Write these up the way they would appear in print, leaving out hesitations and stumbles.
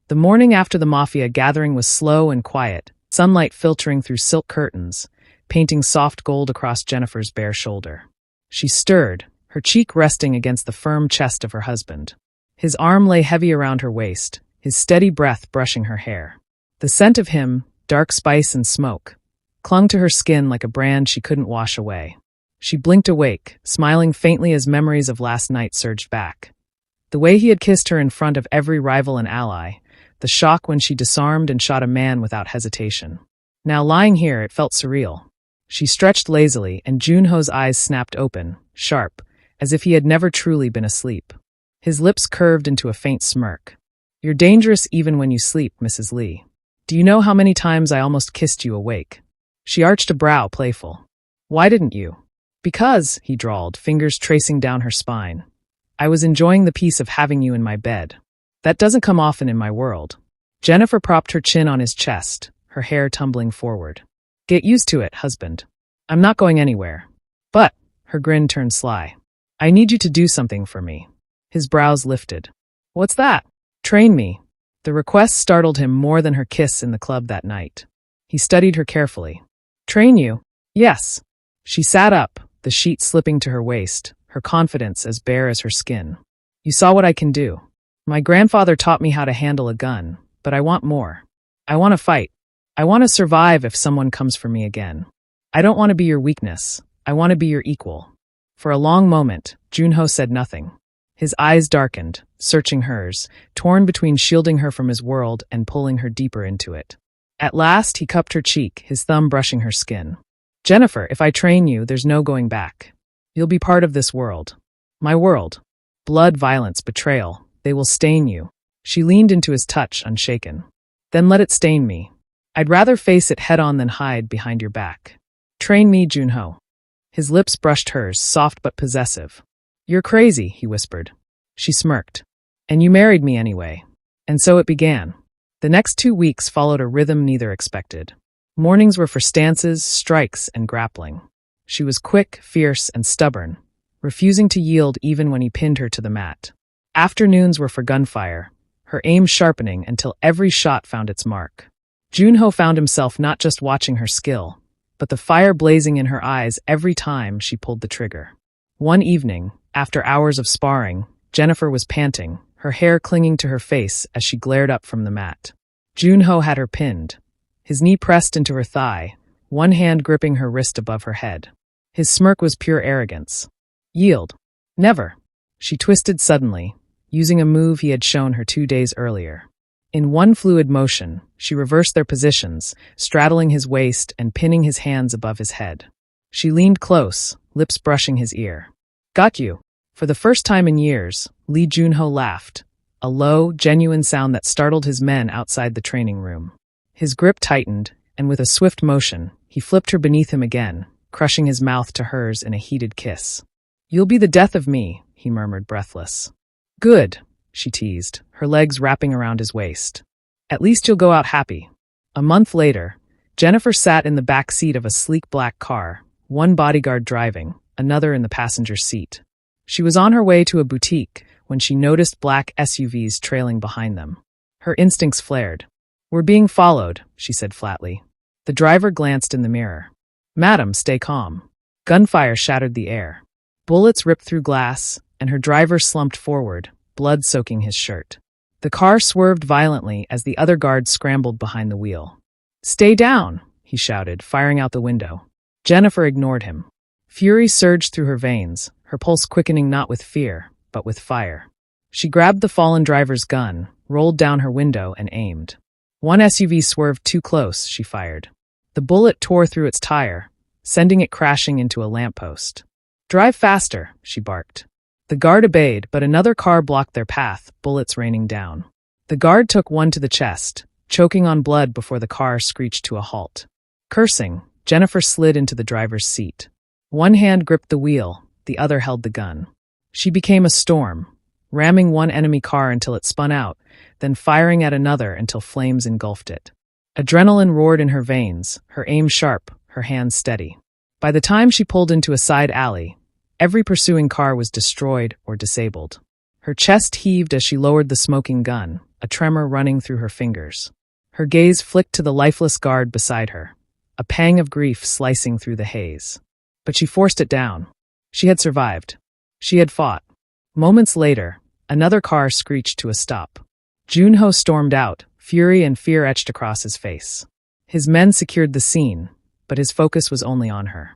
The morning after the Mafia gathering was slow and quiet, sunlight filtering through silk curtains, painting soft gold across Jennifer's bare shoulder. She stirred, her cheek resting against the firm chest of her husband. His arm lay heavy around her waist, his steady breath brushing her hair. The scent of him, dark spice and smoke, clung to her skin like a brand she couldn't wash away. She blinked awake, smiling faintly as memories of last night surged back. The way he had kissed her in front of every rival and ally, the shock when she disarmed and shot a man without hesitation. Now lying here, it felt surreal. She stretched lazily, and Joon-ho's eyes snapped open, sharp, as if he had never truly been asleep. His lips curved into a faint smirk. "You're dangerous even when you sleep, Mrs. Lee. Do you know how many times I almost kissed you awake?" She arched a brow, playful. "Why didn't you?" "Because," he drawled, fingers tracing down her spine. "I was enjoying the peace of having you in my bed. That doesn't come often in my world." Jennifer propped her chin on his chest, her hair tumbling forward. "Get used to it, husband. I'm not going anywhere." "But," her grin turned sly, "I need you to do something for me." His brows lifted. "What's that?" "Train me." The request startled him more than her kiss in the club that night. He studied her carefully. "Train you?" "Yes." She sat up, the sheet slipping to her waist, her confidence as bare as her skin. "You saw what I can do. My grandfather taught me how to handle a gun, but I want more. I want to fight. I want to survive if someone comes for me again. I don't want to be your weakness. I want to be your equal." For a long moment, Joon-ho said nothing. His eyes darkened, searching hers, torn between shielding her from his world and pulling her deeper into it. At last, he cupped her cheek, his thumb brushing her skin. "Jennifer, if I train you, there's no going back. You'll be part of this world. My world. Blood, violence, betrayal. They will stain you." She leaned into his touch, unshaken. "Then let it stain me. I'd rather face it head-on than hide behind your back. Train me, Joon-ho." His lips brushed hers, soft but possessive. "You're crazy," he whispered. She smirked. "And you married me anyway." And so it began. The next 2 weeks followed a rhythm neither expected. Mornings were for stances, strikes, and grappling. She was quick, fierce, and stubborn, refusing to yield even when he pinned her to the mat. Afternoons were for gunfire, her aim sharpening until every shot found its mark. Joon-ho found himself not just watching her skill, but the fire blazing in her eyes every time she pulled the trigger. One evening, after hours of sparring, Jennifer was panting, her hair clinging to her face as she glared up from the mat. Joon-ho had her pinned, his knee pressed into her thigh, one hand gripping her wrist above her head. His smirk was pure arrogance. "Yield. Never." She twisted suddenly, using a move he had shown her 2 days earlier. In one fluid motion, she reversed their positions, straddling his waist and pinning his hands above his head. She leaned close, lips brushing his ear. "Got you." For the first time in years, Lee Joon-ho laughed, a low, genuine sound that startled his men outside the training room. His grip tightened, and with a swift motion, he flipped her beneath him again, crushing his mouth to hers in a heated kiss. "You'll be the death of me," he murmured, breathless. "Good," she teased, her legs wrapping around his waist. "At least you'll go out happy." A month later, Jennifer sat in the back seat of a sleek black car, one bodyguard driving, another in the passenger seat. She was on her way to a boutique when she noticed black SUVs trailing behind them. Her instincts flared. "We're being followed," she said flatly. The driver glanced in the mirror. "Madam, stay calm." Gunfire shattered the air. Bullets ripped through glass, and her driver slumped forward, blood soaking his shirt. The car swerved violently as the other guard scrambled behind the wheel. "Stay down," he shouted, firing out the window. Jennifer ignored him. Fury surged through her veins, her pulse quickening not with fear, but with fire. She grabbed the fallen driver's gun, rolled down her window, and aimed. One SUV swerved too close, she fired. The bullet tore through its tire, sending it crashing into a lamppost. "Drive faster," she barked. The guard obeyed, but another car blocked their path, bullets raining down. The guard took one to the chest, choking on blood before the car screeched to a halt. Cursing, Jennifer slid into the driver's seat. One hand gripped the wheel, the other held the gun. She became a storm, ramming one enemy car until it spun out, then firing at another until flames engulfed it. Adrenaline roared in her veins, her aim sharp, her hands steady. By the time she pulled into a side alley, every pursuing car was destroyed or disabled. Her chest heaved as she lowered the smoking gun, a tremor running through her fingers. Her gaze flicked to the lifeless guard beside her, a pang of grief slicing through the haze. But she forced it down. She had survived. She had fought. Moments later, another car screeched to a stop. Joon-ho stormed out, fury and fear etched across his face. His men secured the scene, but his focus was only on her.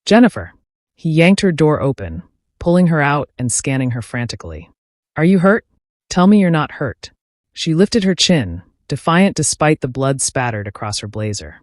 Jennifer! He yanked her door open, pulling her out and scanning her frantically. Are you hurt? Tell me you're not hurt. She lifted her chin, defiant despite the blood spattered across her blazer.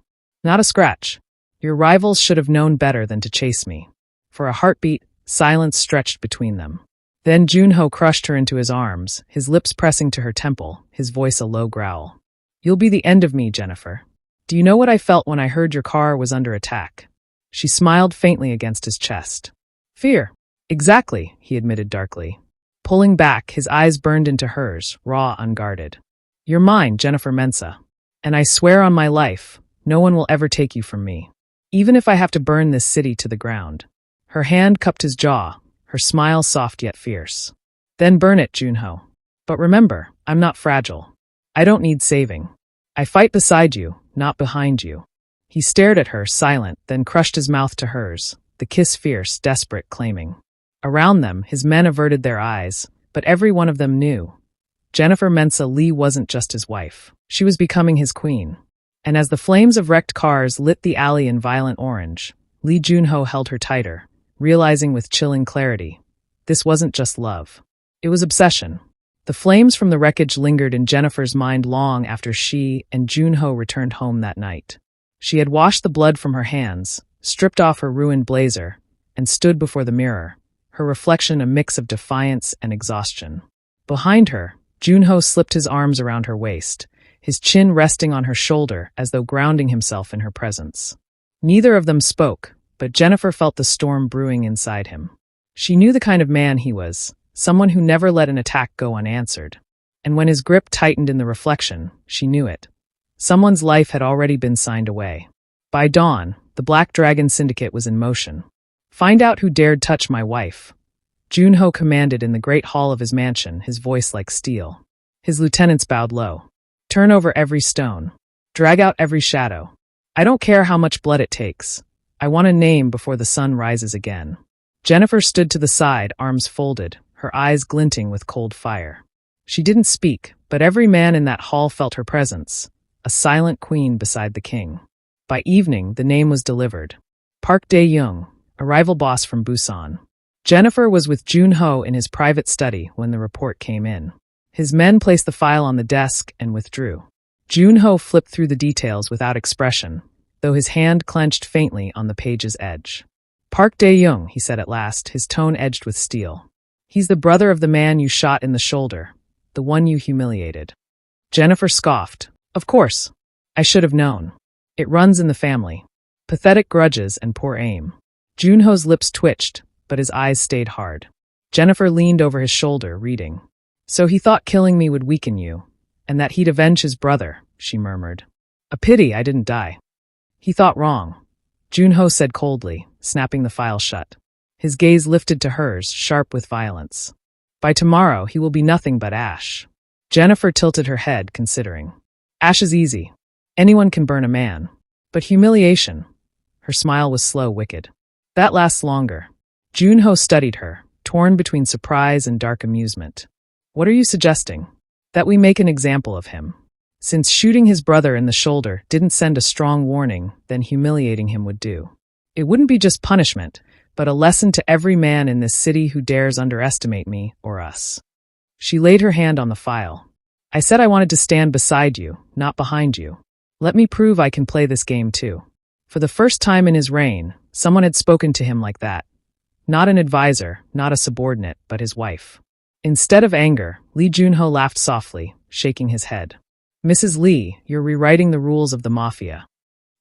Not a scratch. Your rivals should have known better than to chase me. For a heartbeat, silence stretched between them. Then Joon-ho crushed her into his arms, his lips pressing to her temple, his voice a low growl. You'll be the end of me, Jennifer. Do you know what I felt when I heard your car was under attack? She smiled faintly against his chest. Fear. Exactly, he admitted darkly. Pulling back, his eyes burned into hers, raw, unguarded. You're mine, Jennifer Mensah. And I swear on my life, no one will ever take you from me. Even if I have to burn this city to the ground. Her hand cupped his jaw, her smile soft yet fierce. Then burn it, Joon-ho. But remember, I'm not fragile. I don't need saving. I fight beside you, not behind you. He stared at her, silent, then crushed his mouth to hers, the kiss fierce, desperate, claiming. Around them, his men averted their eyes, but every one of them knew. Jennifer Mensah Lee wasn't just his wife. She was becoming his queen. And as the flames of wrecked cars lit the alley in violent orange, Lee Joon-ho held her tighter, realizing with chilling clarity, this wasn't just love. It was obsession. The flames from the wreckage lingered in Jennifer's mind long after she and Joon-ho returned home that night. She had washed the blood from her hands, stripped off her ruined blazer, and stood before the mirror, her reflection a mix of defiance and exhaustion. Behind her, Joon-ho slipped his arms around her waist, his chin resting on her shoulder as though grounding himself in her presence. Neither of them spoke, but Jennifer felt the storm brewing inside him. She knew the kind of man he was, someone who never let an attack go unanswered. And when his grip tightened in the reflection, she knew it. Someone's life had already been signed away. By dawn, the Black Dragon Syndicate was in motion. Find out who dared touch my wife. Joon-ho commanded in the great hall of his mansion, his voice like steel. His lieutenants bowed low. Turn over every stone. Drag out every shadow. I don't care how much blood it takes. I want a name before the sun rises again. Jennifer stood to the side, arms folded, her eyes glinting with cold fire. She didn't speak, but every man in that hall felt her presence, a silent queen beside the king. By evening, the name was delivered. Park Dae-young, a rival boss from Busan. Jennifer was with Joon-ho in his private study when the report came in. His men placed the file on the desk and withdrew. Joon-ho flipped through the details without expression, though his hand clenched faintly on the page's edge. Park Dae-young, he said at last, his tone edged with steel. He's the brother of the man you shot in the shoulder, the one you humiliated. Jennifer scoffed. Of course. I should have known. It runs in the family. Pathetic grudges and poor aim. Joon-ho's lips twitched, but his eyes stayed hard. Jennifer leaned over his shoulder, reading. So he thought killing me would weaken you, and that he'd avenge his brother, she murmured. A pity I didn't die. He thought wrong. Joon-ho said coldly, snapping the file shut. His gaze lifted to hers, sharp with violence. By tomorrow, he will be nothing but ash. Jennifer tilted her head, considering. Ash is easy. Anyone can burn a man. But humiliation. Her smile was slow, wicked. That lasts longer. Joon-ho studied her, torn between surprise and dark amusement. What are you suggesting? That we make an example of him. Since shooting his brother in the shoulder didn't send a strong warning, then humiliating him would do. It wouldn't be just punishment, but a lesson to every man in this city who dares underestimate me or us. She laid her hand on the file. I said I wanted to stand beside you, not behind you. Let me prove I can play this game too. For the first time in his reign, someone had spoken to him like that. Not an advisor, not a subordinate, but his wife. Instead of anger, Lee Joon-ho laughed softly, shaking his head. Mrs. Lee, you're rewriting the rules of the Mafia.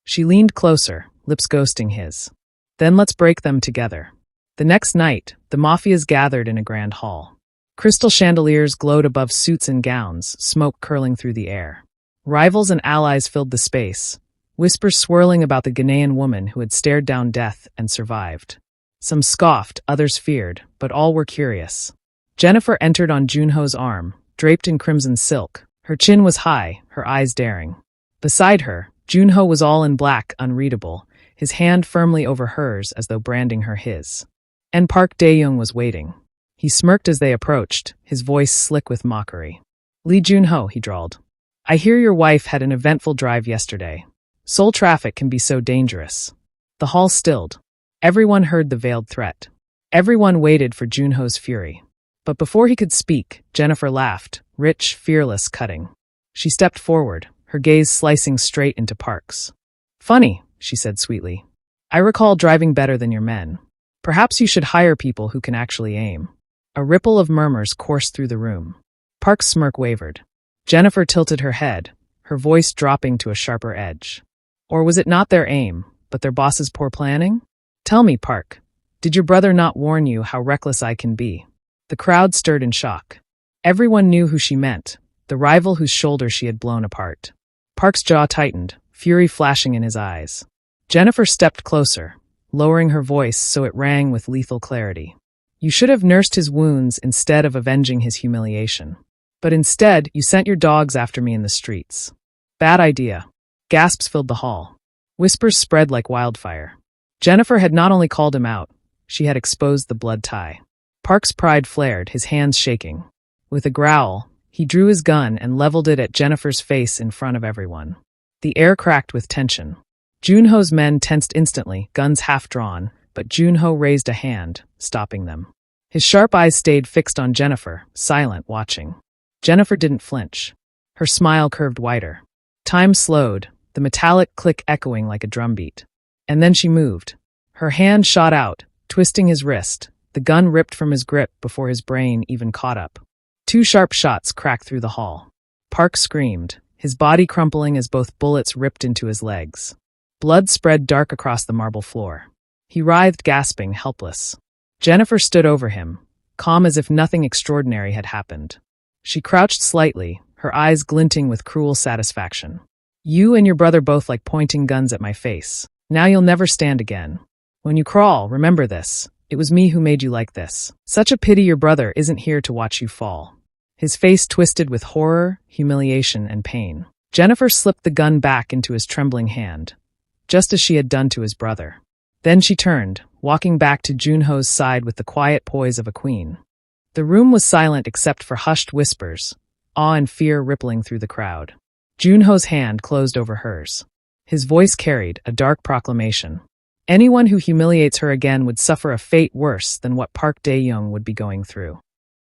She leaned closer, lips ghosting his. Then let's break them together. The next night, the Mafias gathered in a grand hall. Crystal chandeliers glowed above suits and gowns, smoke curling through the air. Rivals and allies filled the space, whispers swirling about the Ghanaian woman who had stared down death and survived. Some scoffed, others feared, but all were curious. Jennifer entered on Joon-ho's arm, draped in crimson silk. Her chin was high, her eyes daring. Beside her, Joon-ho was all in black, unreadable, his hand firmly over hers as though branding her his. And Park Dae-young was waiting. He smirked as they approached, his voice slick with mockery. Lee Joon-ho, he drawled. I hear your wife had an eventful drive yesterday. Seoul traffic can be so dangerous. The hall stilled. Everyone heard the veiled threat. Everyone waited for Joon-ho's fury. But before he could speak, Jennifer laughed, rich, fearless, cutting. She stepped forward, her gaze slicing straight into Park's. Funny, she said sweetly. I recall driving better than your men. Perhaps you should hire people who can actually aim. A ripple of murmurs coursed through the room. Park's smirk wavered. Jennifer tilted her head, her voice dropping to a sharper edge. Or was it not their aim, but their boss's poor planning? Tell me, Park, did your brother not warn you how reckless I can be? The crowd stirred in shock. Everyone knew who she meant, the rival whose shoulder she had blown apart. Park's jaw tightened, fury flashing in his eyes. Jennifer stepped closer, lowering her voice so it rang with lethal clarity. You should have nursed his wounds instead of avenging his humiliation. But instead, you sent your dogs after me in the streets. Bad idea. Gasps filled the hall. Whispers spread like wildfire. Jennifer had not only called him out, she had exposed the blood tie. Park's pride flared, his hands shaking. With a growl, he drew his gun and leveled it at Jennifer's face in front of everyone. The air cracked with tension. Joon-ho's men tensed instantly, guns half drawn, but Joon-ho raised a hand, stopping them. His sharp eyes stayed fixed on Jennifer, silent, watching. Jennifer didn't flinch. Her smile curved wider. Time slowed, the metallic click echoing like a drumbeat. And then she moved. Her hand shot out, twisting his wrist. The gun ripped from his grip before his brain even caught up. Two sharp shots cracked through the hall. Park screamed, his body crumpling as both bullets ripped into his legs. Blood spread dark across the marble floor. He writhed, gasping, helpless. Jennifer stood over him, calm as if nothing extraordinary had happened. She crouched slightly, her eyes glinting with cruel satisfaction. You and your brother both like pointing guns at my face. Now you'll never stand again. When you crawl, remember this. It was me who made you like this. Such a pity your brother isn't here to watch you fall. His face twisted with horror, humiliation, and pain. Jennifer slipped the gun back into his trembling hand, just as she had done to his brother. Then she turned, walking back to Joon-ho's side with the quiet poise of a queen. The room was silent except for hushed whispers, awe and fear rippling through the crowd. Joon-ho's hand closed over hers. His voice carried a dark proclamation. Anyone who humiliates her again would suffer a fate worse than what Park Dae-young would be going through.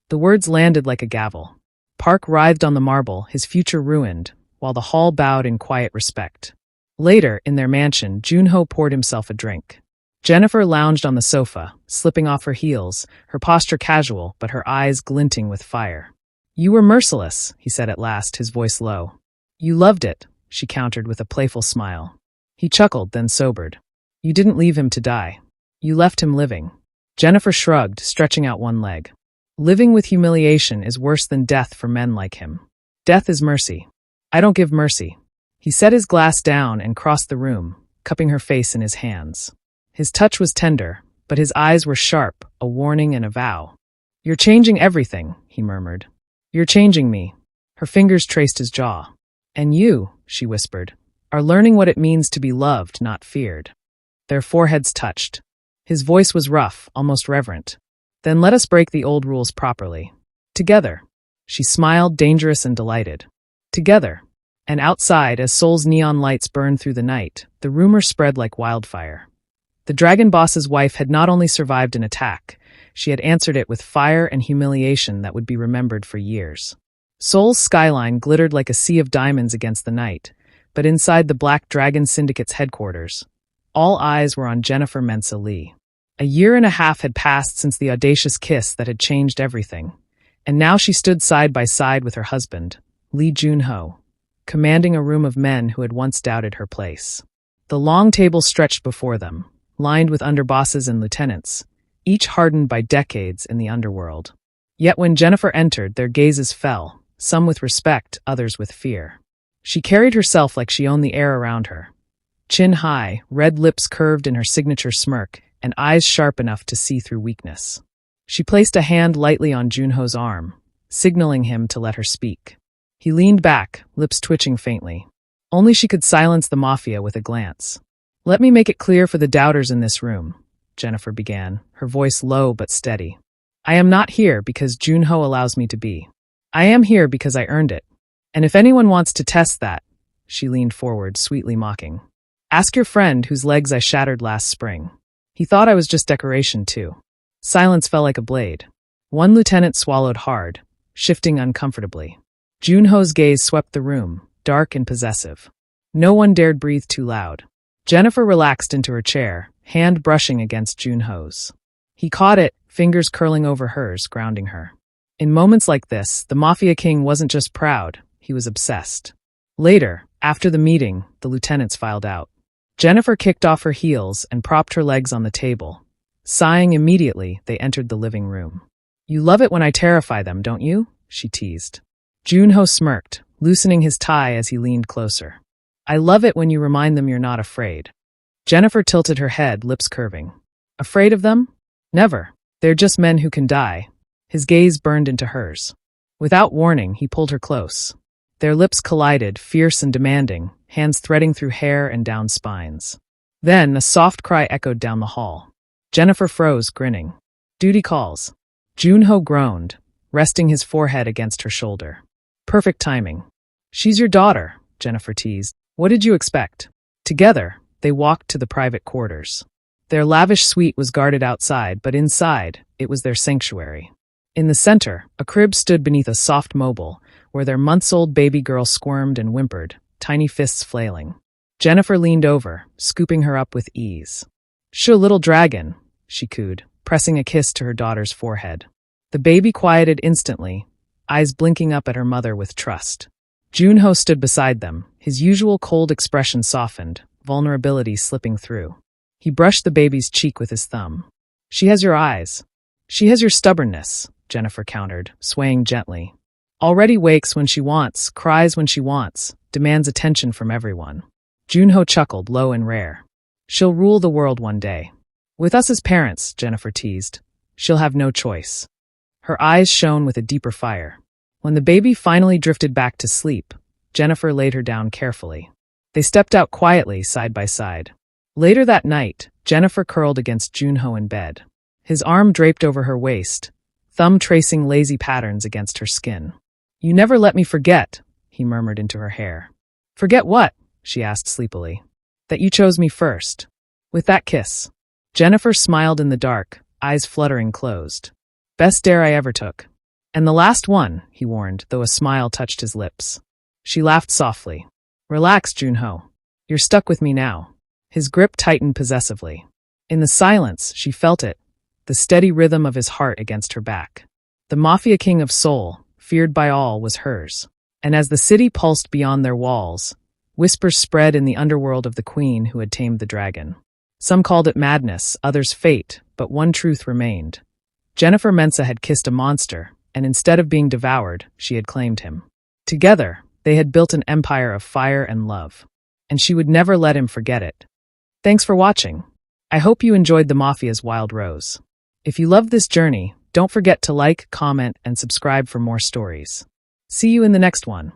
The words landed like a gavel. Park writhed on the marble, his future ruined, while the hall bowed in quiet respect. Later, in their mansion, Joon-ho poured himself a drink. Jennifer lounged on the sofa, slipping off her heels, her posture casual but her eyes glinting with fire. You were merciless, he said at last, his voice low. You loved it, she countered with a playful smile. He chuckled, then sobered. You didn't leave him to die. You left him living. Jennifer shrugged, stretching out one leg. Living with humiliation is worse than death for men like him. Death is mercy. I don't give mercy. He set his glass down and crossed the room, cupping her face in his hands. His touch was tender, but his eyes were sharp, a warning and a vow. You're changing everything, he murmured. You're changing me. Her fingers traced his jaw. And you, she whispered, are learning what it means to be loved, not feared. Their foreheads touched. His voice was rough, almost reverent. Then let us break the old rules properly. Together. She smiled, dangerous and delighted. Together. And outside, as Seoul's neon lights burned through the night, the rumor spread like wildfire. The dragon boss's wife had not only survived an attack, she had answered it with fire and humiliation that would be remembered for years. Seoul's skyline glittered like a sea of diamonds against the night, but inside the Black Dragon Syndicate's headquarters, all eyes were on Jennifer Mensah Lee. A year and a half had passed since the audacious kiss that had changed everything, and now she stood side by side with her husband, Lee Joon-ho, commanding a room of men who had once doubted her place. The long table stretched before them, lined with underbosses and lieutenants, each hardened by decades in the underworld. Yet when Jennifer entered, their gazes fell, some with respect, others with fear. She carried herself like she owned the air around her. Chin high, red lips curved in her signature smirk, and eyes sharp enough to see through weakness. She placed a hand lightly on Joon-ho's arm, signaling him to let her speak. He leaned back, lips twitching faintly. Only she could silence the Mafia with a glance. "Let me make it clear for the doubters in this room," Jennifer began, her voice low but steady. "I am not here because Joon-ho allows me to be. I am here because I earned it. And if anyone wants to test that," she leaned forward, sweetly mocking, "ask your friend whose legs I shattered last spring. He thought I was just decoration too." Silence fell like a blade. One lieutenant swallowed hard, shifting uncomfortably. Joon-ho's gaze swept the room, dark and possessive. No one dared breathe too loud. Jennifer relaxed into her chair, hand brushing against Joon-ho's. He caught it, fingers curling over hers, grounding her. In moments like this, the Mafia king wasn't just proud, he was obsessed. Later, after the meeting, the lieutenants filed out. Jennifer kicked off her heels and propped her legs on the table. Sighing immediately, they entered the living room. "You love it when I terrify them, don't you?" she teased. Joon-ho smirked, loosening his tie as he leaned closer. "I love it when you remind them you're not afraid." Jennifer tilted her head, lips curving. "Afraid of them? Never. They're just men who can die." His gaze burned into hers. Without warning, he pulled her close. Their lips collided, fierce and demanding, hands threading through hair and down spines. Then a soft cry echoed down the hall. Jennifer froze, grinning. "Duty calls." Joon-ho groaned, resting his forehead against her shoulder. "Perfect timing." "She's your daughter," Jennifer teased. "What did you expect?" Together, they walked to the private quarters. Their lavish suite was guarded outside, but inside, it was their sanctuary. In the center, a crib stood beneath a soft mobile, where their months-old baby girl squirmed and whimpered, tiny fists flailing. Jennifer leaned over, scooping her up with ease. "Shoo, little dragon," she cooed, pressing a kiss to her daughter's forehead. The baby quieted instantly, eyes blinking up at her mother with trust. Joon-ho stood beside them, his usual cold expression softened, vulnerability slipping through. He brushed the baby's cheek with his thumb. "She has your eyes. She has your stubbornness," Jennifer countered, swaying gently. "Already wakes when she wants, cries when she wants, demands attention from everyone." Joon-ho chuckled, low and rare. "She'll rule the world one day. With us as parents," Jennifer teased. "She'll have no choice." Her eyes shone with a deeper fire. When the baby finally drifted back to sleep, Jennifer laid her down carefully. They stepped out quietly, side by side. Later that night, Jennifer curled against Joon-ho in bed. His arm draped over her waist, thumb tracing lazy patterns against her skin. "You never let me forget," he murmured into her hair. "Forget what?" she asked sleepily. "That you chose me first. With that kiss." Jennifer smiled in the dark, eyes fluttering closed. "Best dare I ever took." "And the last one," he warned, though a smile touched his lips. She laughed softly. "Relax, Joon-ho. You're stuck with me now." His grip tightened possessively. In the silence, she felt it, the steady rhythm of his heart against her back. The Mafia king of Seoul, feared by all, was hers. And as the city pulsed beyond their walls, whispers spread in the underworld of the queen who had tamed the dragon. Some called it madness, others fate, but one truth remained. Jennifer Mensah had kissed a monster, and instead of being devoured, she had claimed him. Together, they had built an empire of fire and love. And she would never let him forget it. Thanks for watching. I hope you enjoyed the Mafia's Wild Rose. If you loved this journey, don't forget to like, comment, and subscribe for more stories. See you in the next one.